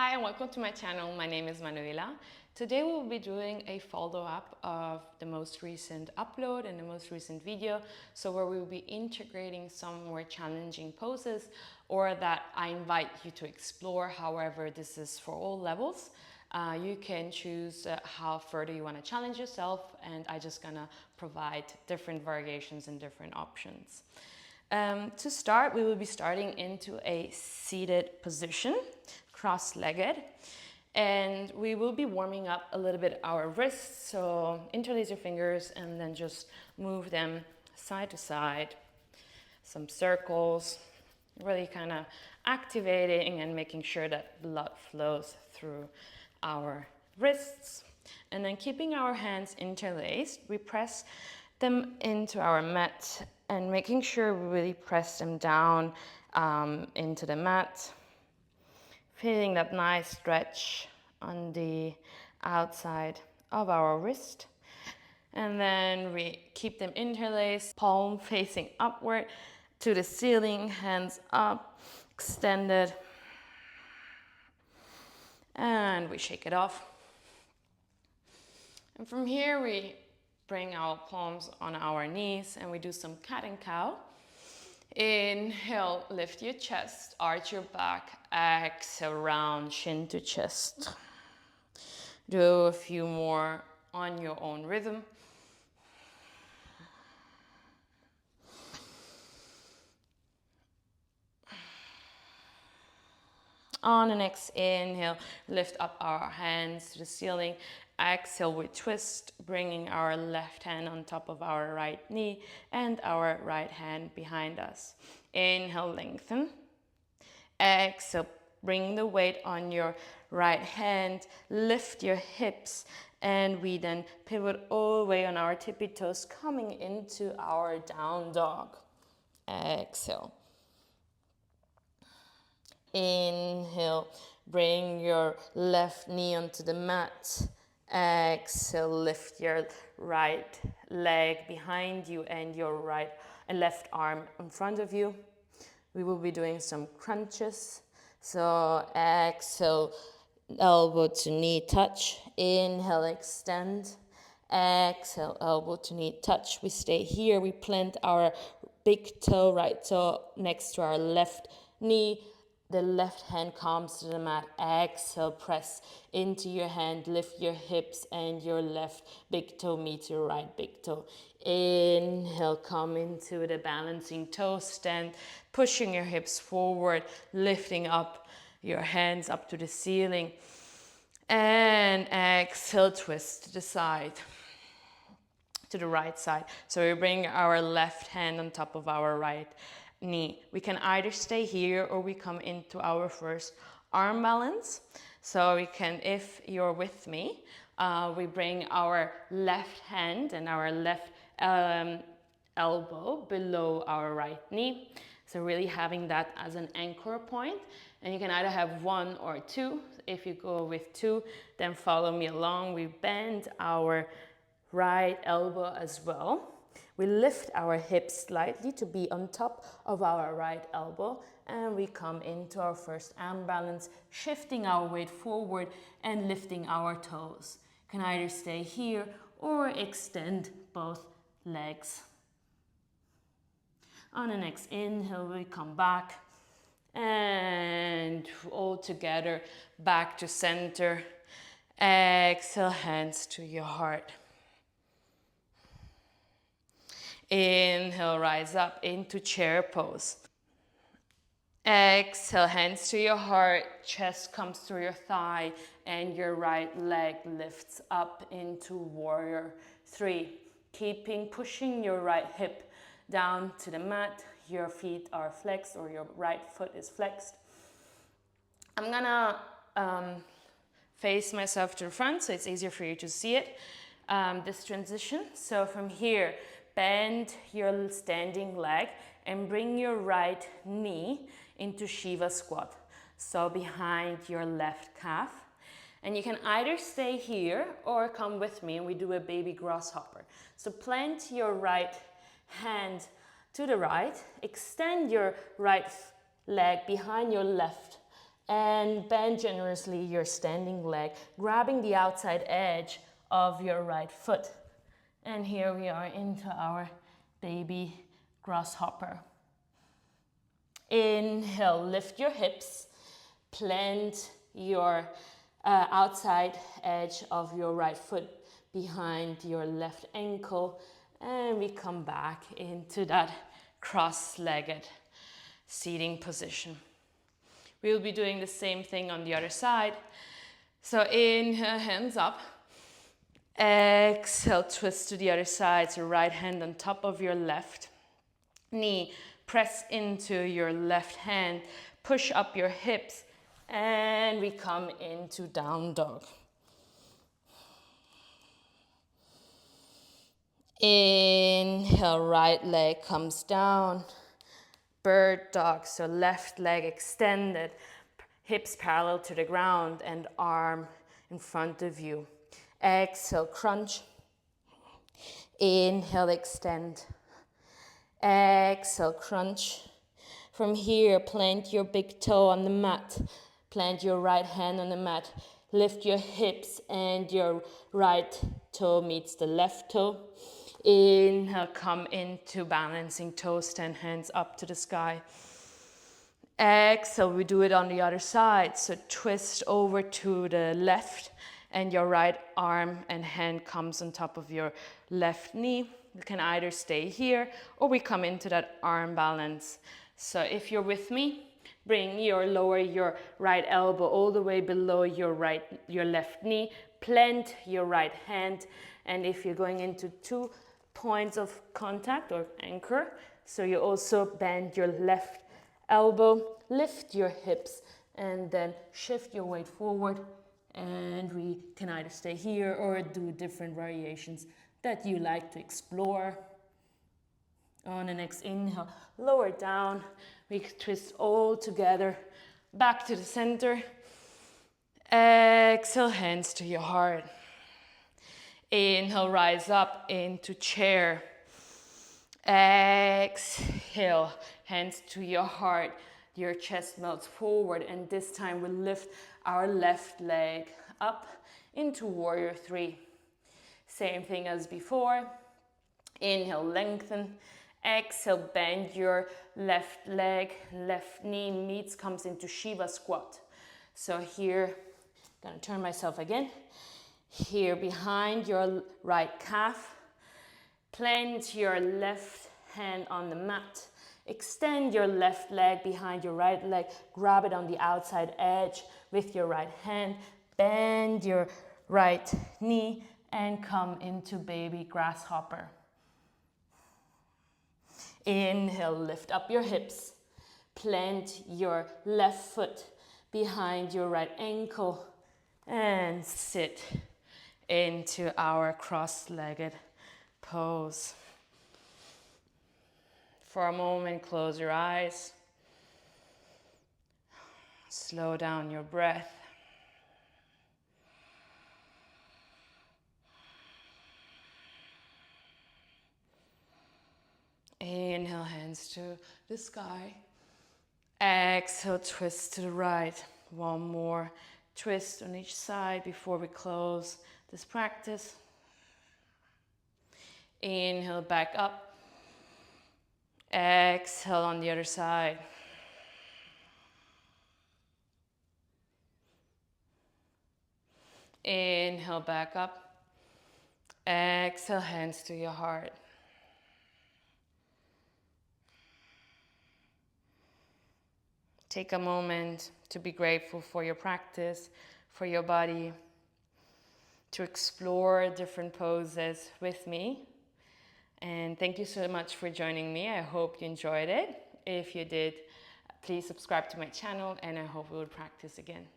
Hi and welcome to my channel. My name is Manuela. Today we will be doing a follow-up of the most recent upload and the most recent video. So where we will be integrating some more challenging poses or that I invite you to explore. However, this is for all levels. You can choose how further you want to challenge yourself, and I just gonna provide different variations and different options. To start, we will be starting into a seated position, cross-legged, and we will be warming up a little bit our wrists. So interlace your fingers and then just move them side to side, some circles, really kind of activating and making sure that blood flows through our wrists. And then keeping our hands interlaced, we press them into our mat and making sure we really press them down into the mat. Feeling that nice stretch on the outside of our wrist. And then we keep them interlaced, palm facing upward to the ceiling, hands up, extended. And we shake it off. And from here we bring our palms on our knees and we do some cat and cow. Inhale, lift your chest, arch your back, exhale, round chin to chest. Do a few more on your own rhythm. On the next inhale, lift up our hands to the ceiling. Exhale, we twist, bringing our left hand on top of our right knee and our right hand behind us. Inhale, lengthen. Exhale, bring the weight on your right hand, lift your hips, and we then pivot all the way on our tippy toes, coming into our down dog. Exhale. Inhale, bring your left knee onto the mat. Exhale, lift your right leg behind you and your right and left arm in front of you. We will be doing some crunches. So exhale, elbow to knee touch. Inhale, extend. Exhale, elbow to knee touch. We stay here. We plant our big toe, right toe next to our left knee. The left hand comes to the mat. Exhale, press into your hand, lift your hips and your left big toe meets your right big toe. Inhale, come into the balancing toe stand, pushing your hips forward, lifting up your hands up to the ceiling. And exhale, twist to the side, to the right side. So we bring our left hand on top of our right knee. We can either stay here or we come into our first arm balance. So we can, if you're with me, we bring our left hand and our left elbow below our right knee. So really having that as an anchor point. And you can either have one or two. If you go with two, then follow me along. We bend our right elbow as well. We lift our hips slightly to be on top of our right elbow, and we come into our first arm balance, shifting our weight forward and lifting our toes. Can either stay here or extend both legs. On the next inhale, we come back and all together back to center. Exhale, hands to your heart. Inhale, rise up into chair pose. Exhale, hands to your heart, chest comes through your thigh, and your right leg lifts up into warrior 3. Pushing your right hip down to the mat. Your feet are flexed, or your right foot is flexed. I'm gonna face myself to the front so it's easier for you to see it, this transition. So from here, bend your standing leg and bring your right knee into Shiva Squat. So behind your left calf. And you can either stay here or come with me and we do a baby grasshopper. So plant your right hand to the right, extend your right leg behind your left and bend generously your standing leg, grabbing the outside edge of your right foot. And here we are into our baby grasshopper. Inhale, lift your hips, plant your outside edge of your right foot behind your left ankle, and we come back into that cross-legged seating position. We will be doing the same thing on the other side. So inhale, hands up. Exhale, twist to the other side. So right hand on top of your left knee. Press into your left hand. Push up your hips. And we come into down dog. Inhale, right leg comes down. Bird dog, so left leg extended, hips parallel to the ground and arm in front of you. Exhale, crunch. Inhale, extend. Exhale, crunch. From here, plant your big toe on the mat. Plant your right hand on the mat. Lift your hips and your right toe meets the left toe. Inhale, come into balancing toe, stand hands up to the sky. Exhale, we do it on the other side. So twist over to the left and your right arm and hand comes on top of your left knee. You can either stay here or we come into that arm balance. So if you're with me, lower your right elbow all the way below your left knee. Plant your right hand, and if you're going into 2 points of contact or anchor, so you also bend your left elbow, lift your hips, and then shift your weight forward. And we can either stay here or do different variations that you like to explore. On the next inhale, lower down. We twist all together back to the center. Exhale, hands to your heart. Inhale, rise up into chair. Exhale, hands to your heart. Your chest melts forward, and this time we lift our left leg up into warrior 3. Same thing as before. Inhale, lengthen. Exhale, bend your left leg, left knee comes into Shiva Squat. So here, gonna turn myself again. Here behind your right calf, plant your left hand on the mat. Extend your left leg behind your right leg. Grab it on the outside edge with your right hand. Bend your right knee and come into baby grasshopper. Inhale, lift up your hips. Plant your left foot behind your right ankle and sit into our cross-legged pose. For a moment, close your eyes. Slow down your breath. Inhale, hands to the sky. Exhale, twist to the right. One more twist on each side before we close this practice. Inhale, back up. Exhale on the other side. Inhale, back up. Exhale, hands to your heart. Take a moment to be grateful for your practice, for your body, to explore different poses with me. And thank you so much for joining me. I hope you enjoyed it. If you did, please subscribe to my channel, and I hope we will practice again.